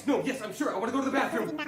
yes, I'm sure. I want to go to the bathroom.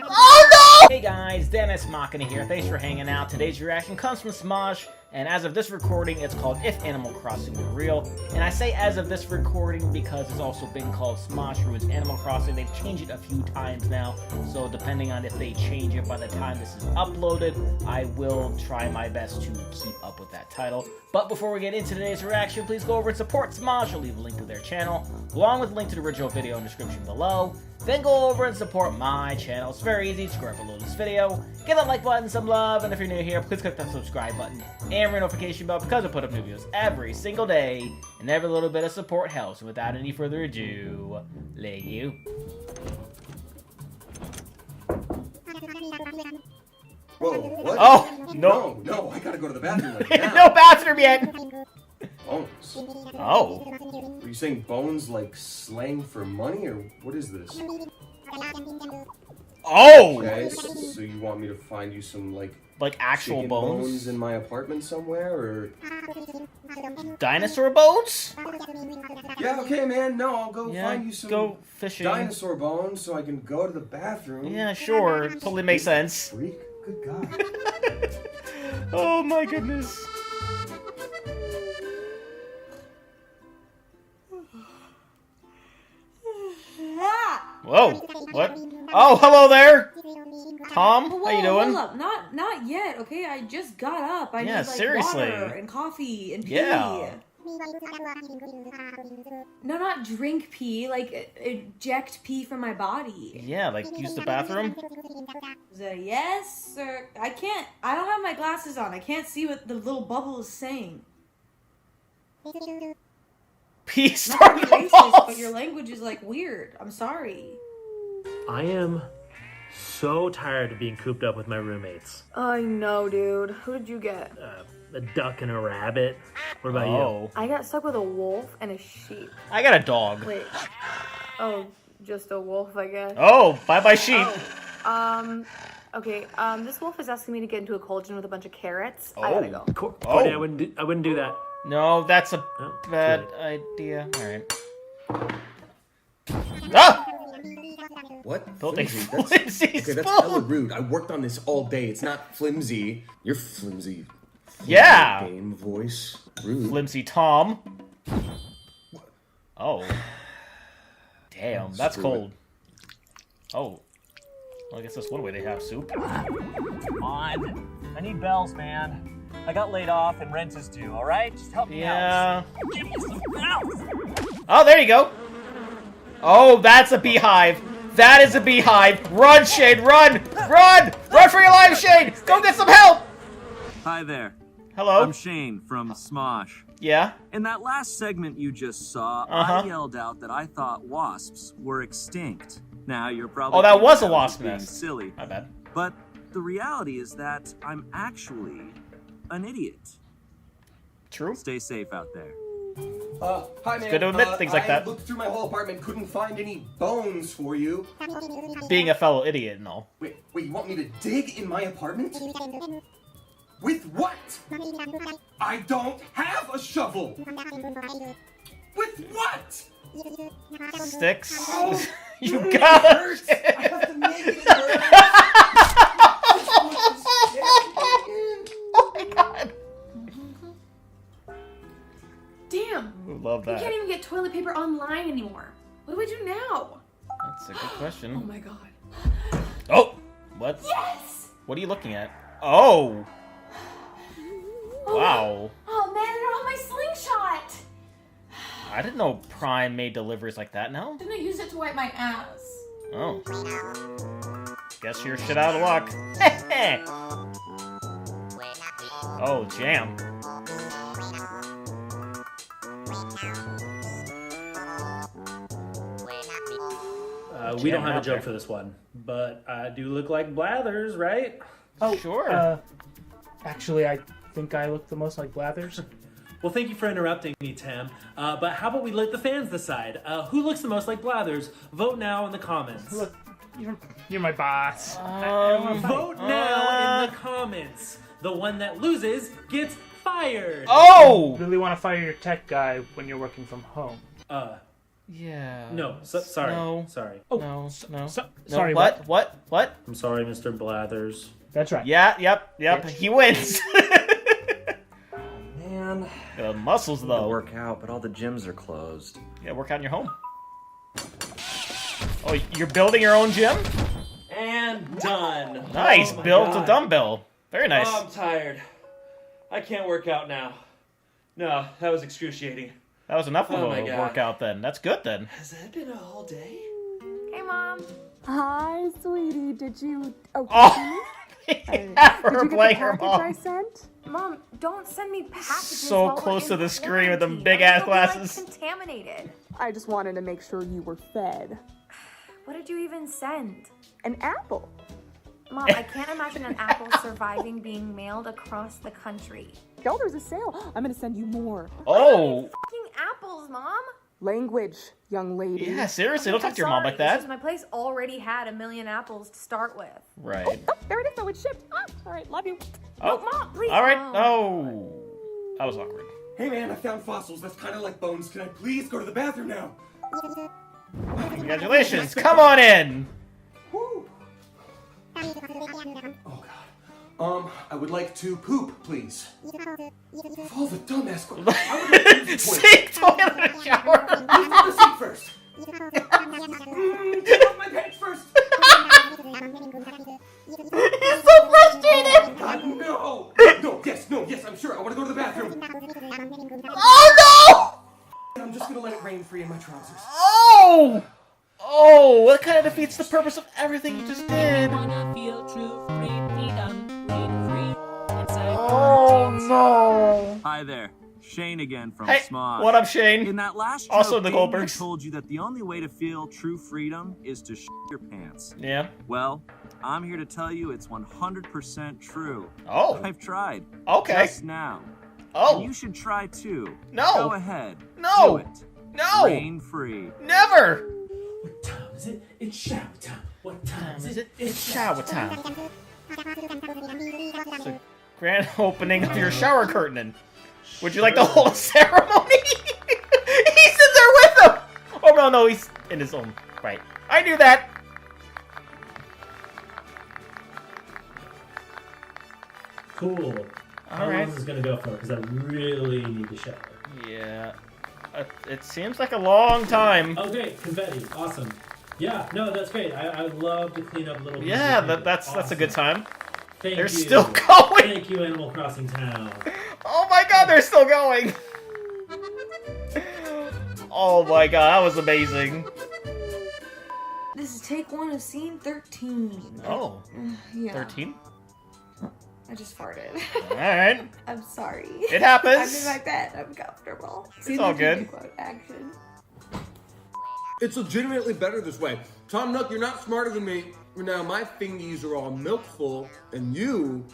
Oh no! Hey guys, Dennis Machina here. Thanks for hanging out. Today's reaction comes from Smosh, and as of this recording, it's called If Animal Crossing Were Real. And I say as of this recording because it's also been called Smosh Ruins Animal Crossing. They've changed it a few times now, so depending on if they change it by the time this is uploaded, I will try my best to keep up with that title. But before we get into today's reaction, please go over and support Smosh. I'll leave a link to their channel, along with a link to the original video in the description below. Then go over and support my channel. It's very easy. Scroll below this video, give that like button some love, and if you're new here, please click that subscribe button and ring notification bell because I put up new videos every single day, and every little bit of support helps. And without any further ado, lay you. Whoa, what? Oh, no. No, I gotta go to the bathroom right now. No bathroom yet. Bones. Oh. Are you saying bones like slang for money, or what is this? Oh. Okay, so you want me to find you some like actual bones in my apartment somewhere, or dinosaur bones? Yeah, okay, man. No, I'll go find you some go fishing. Dinosaur bones so I can go to the bathroom. Yeah, sure. Totally makes sense. Freak. Good God. Oh my goodness. Whoa. What? Oh, hello there. Tom, Whoa, how you doing? Hold up. Not yet, okay? I just got up. I need like seriously. water and coffee and pee. Yeah. No, not drink pee, like eject pee from my body. Yeah, like use the bathroom? Is that a yes? Or I don't have my glasses on. I can't see what the little bubble is saying. Pee Not starting to be racist, but your language is like weird. I'm sorry. I am so tired of being cooped up with my roommates. I know, dude. Who did you get? A duck and a rabbit. What about you? I got stuck with a wolf and a sheep. I got a dog. Wait. Oh, just a wolf, I guess. Oh, bye-bye sheep. Oh. Okay, this wolf is asking me to get into a cauldron with a bunch of carrots. Oh. I gotta go. Courtney, I wouldn't do that. No, that's a bad idea. Alright. Ah! What? Building Flimsy? Okay, that's hella rude. I worked on this all day. It's not flimsy. You're flimsy. Yeah! Game voice. Rude. Flimsy Tom. Oh. Damn, that's cold. Oh. Well, I guess that's one way they have soup. Come on. I need bells, man. I got laid off and rent is due, alright? Just help me out. Give me some bells! Oh, there you go. Oh, that's a beehive. That is a beehive. Run, Shade, run! Run! Run for your life, Shade! Go get some help! Hi there. Hello? I'm Shane from Smosh. Yeah? In that last segment you just saw, I yelled out that I thought wasps were extinct. Now you're probably Oh, that thinking was a I wasp being nest. silly. My bad. But the reality is that I'm actually an idiot. True. Stay safe out there. Hi, man. good to admit things like that. I looked through my whole apartment, couldn't find any bones for you. Being a fellow idiot and all. Wait, you want me to dig in my apartment? With what? I don't have a shovel! With what? Sticks? Oh, You it got hurts. it! I have to make it hurt. Oh my god! Damn! Love We that. can't even get toilet paper online anymore. What do we do now? That's a good question. Oh my god. Oh! What? Yes! What are you looking at? Oh! Oh, Wow. Oh man, I don't have my slingshot! I didn't know Prime made deliveries like that now. Didn't I use it to wipe my ass? Oh. Guess you're shit out of luck. Oh, jam. We don't have a joke for this one, but I do look like Blathers, right? Oh, Sure. Actually, I think I look the most like Blathers. Well, thank you for interrupting me, Tim. But how about we let the fans decide? Who looks the most like Blathers? Vote now in the comments. Look, you're my boss. Vote now in the comments. The one that loses gets fired. Oh! Really want to fire your tech guy when you're working from home. Yeah. No, sorry. No. Sorry. No. No. Sorry. What? What? I'm sorry, Mr. Blathers. That's right. Yeah. Yep. He wins. Man. The muscles To though. work out, but all the gyms are closed. Yeah, work out in your home. Oh, you're building your own gym? And done. Nice. Oh my Built a God. dumbbell. Very nice. Oh, I'm tired. I can't work out now. No, that was excruciating. That was enough of Oh my a God. workout then. That's good then. Has that been a whole day? Hey, Mom. Hi, sweetie. Did you? Oh, yeah, Did her you get playing the her package I mom. sent? Mom, don't send me packages So while we're close in to the screen with them quarantine. big-ass I'll be, like, glasses. contaminated. I just wanted to make sure you were fed. What did you even send? An apple. Mom, I can't imagine an apple surviving being mailed across the country. Oh, there's a sale. I'm gonna send you more. Oh. Fucking apples, Mom. Language, young lady. Yeah, seriously, don't talk I'm to your mom sorry, like that. it's just my place already had 1 million apples to start with. Right. Oh, there it is. So it's shipped. Ah, all right, love you. Oh, Mom, please. all right. Oh. Oh. That was awkward. Hey man, I found fossils. That's kind of like bones. Can I please go to the bathroom now? Congratulations. Come on in. Woo. Oh god. I would like to poop, please. Of all the dumbass questions, I would like to use the toilet. Sink, toilet, and shower. Use the sink first. Take off my pants first. He's so frustrated. God, no. No, yes, I'm sure. I want to go to the bathroom. Oh, no. I'm just gonna let it rain free in my trousers. Oh. Oh, that kind of defeats the purpose of everything you just did. Oh, no. Hi there. Shane again from Hey, Smosh. what up, Shane? In that last joke, Also the Damien Goldbergs. told you that the only way to feel true freedom is to your pants. Yeah. Well, I'm here to tell you it's 100% true. Oh. I've tried. Okay. Just now. Oh. And you should try too. No. Go ahead. No. Do it. No. Rain free. Never. What time is it? It's shower time. What time Is it? It's shower time. It's a grand opening of your shower curtain. Would you like to hold a ceremony? He's in there with him. Oh no, he's in his own right. I knew that. Cool. How long right. is this gonna go for? Because I really need to shower. Yeah. It seems like a long time. Okay, confetti. Awesome. Yeah, no, that's great. I love to clean up little. Yeah, pieces of that's a good awesome. time. Thank They're you. still going. Thank you, Animal Crossing Town. Oh my god, they're still going. Oh my god, that was amazing. This is take 1 of scene 13. Oh, Yeah. 13? I just farted. Alright. I'm sorry. It happens. I'm in my bed. I'm comfortable. It's all good. Action. It's legitimately better this way. Tom Nook, you're not smarter than me. Now my fingies are all milk full, and you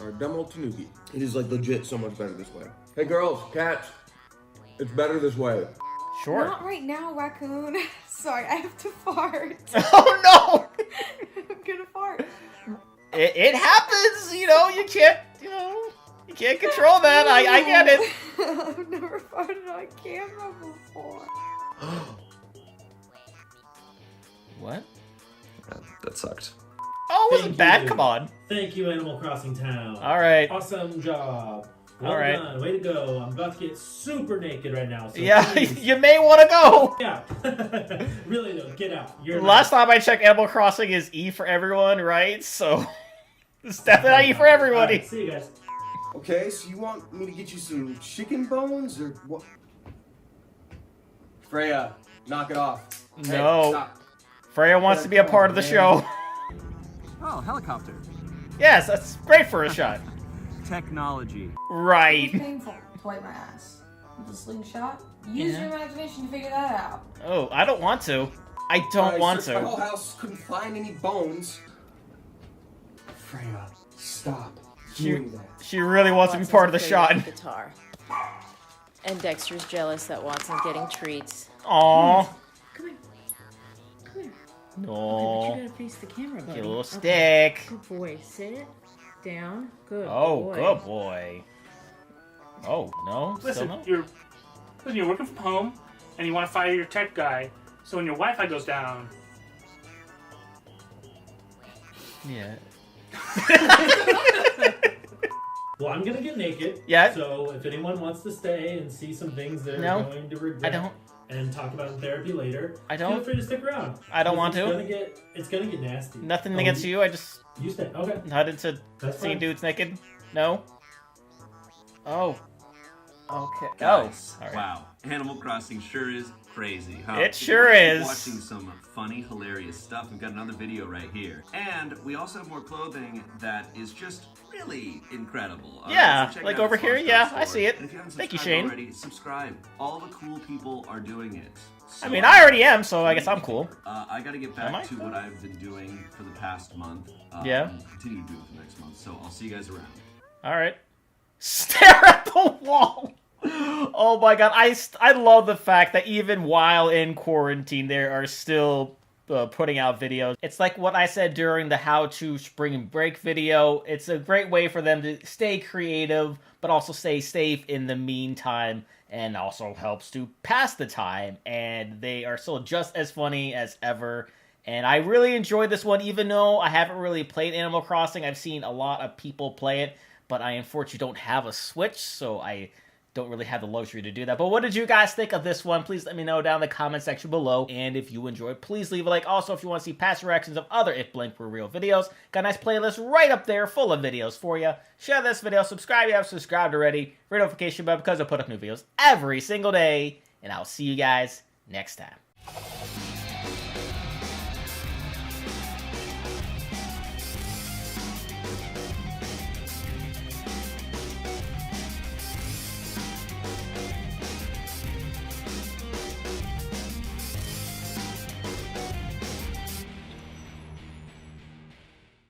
are dumb old tanuki. It is like legit so much better this way. Hey girls, cats, it's better this way. Sure. Not right now, raccoon. Sorry, I have to fart. Oh no! I'm gonna fart. It happens, you can't control that. I get it. I've never farted on camera before. What? That sucked. Oh, it wasn't Thank bad. you. Come on. Thank you, Animal Crossing Town. All right. Awesome job. Well All right. done. Way to go. I'm about to get super naked right now. So Yeah, please, you may want to go. yeah. Really though, get out. You're Last time I checked, Animal Crossing is E for everyone, right? So it's definitely not E for everybody. Alright, see you guys. Okay, so you want me to get you some chicken bones or what? Freya, knock it off. Hey, No. stop. Freya wants to be a part of the show. Oh, helicopter. Yes, that's great for a shot. Technology. Right. Painful to wipe my ass. With a slingshot. Use your imagination to figure that out. Oh, I don't want to. I don't want searched my to. whole house, couldn't find any bones. Freya, stop doing that. She really wants to be part of the shot. Guitar. And Dexter's jealous that Watson's getting treats. Aww. Come here. Come here. No. Okay, but you gotta face the camera, buddy. Get a little stick. Good boy. Sit down. Good Oh, boy. good boy. Oh, no? Still Listen, no? you're working from home. and you want to fire your tech guy. So when your Wi-Fi goes down, Yeah. Well, I'm gonna get naked. Yeah. So if anyone wants to stay and see some things they're No, going to regret, I don't. and talk about in therapy later, I don't. feel free to stick around. I don't want to. It's gonna get nasty. Nothing against you. I just. You stay. Okay. Not into That's seeing fine. dudes naked. No. Oh. Okay. Guys, Oh. All right. wow. Animal Crossing sure is crazy, huh? It If sure you wanna keep is. Watching some funny, hilarious stuff. We've got another video right here. And we also have more clothing that is just really incredible. Yeah, so check like it out over at here. Smosh Yeah, store. I see it. And if you haven't Thank you, subscribed Shane. already, subscribe. All the cool people are doing it. So, I mean, I already am, so I guess I'm cool. I gotta get Am I? back to what I've been doing for the past month. Yeah. And continue to do it for the next month. So I'll see you guys around. All right. Stare at the wall. Oh my god, I love the fact that even while in quarantine, they are still putting out videos. It's like what I said during the How to Spring Break video. It's a great way for them to stay creative, but also stay safe in the meantime, and also helps to pass the time. And they are still just as funny as ever. And I really enjoyed this one, even though I haven't really played Animal Crossing. I've seen a lot of people play it, but I unfortunately don't have a Switch, so I don't really have the luxury to do that. But what did you guys think of this one? Please let me know down in the comment section below. And if you enjoyed, please leave a like. Also, if you want to see past reactions of other If Blink Were Real videos, got a nice playlist right up there full of videos for you. Share this video, subscribe if you haven't subscribed already, ring notification bell because I put up new videos every single day. And I'll see you guys next time.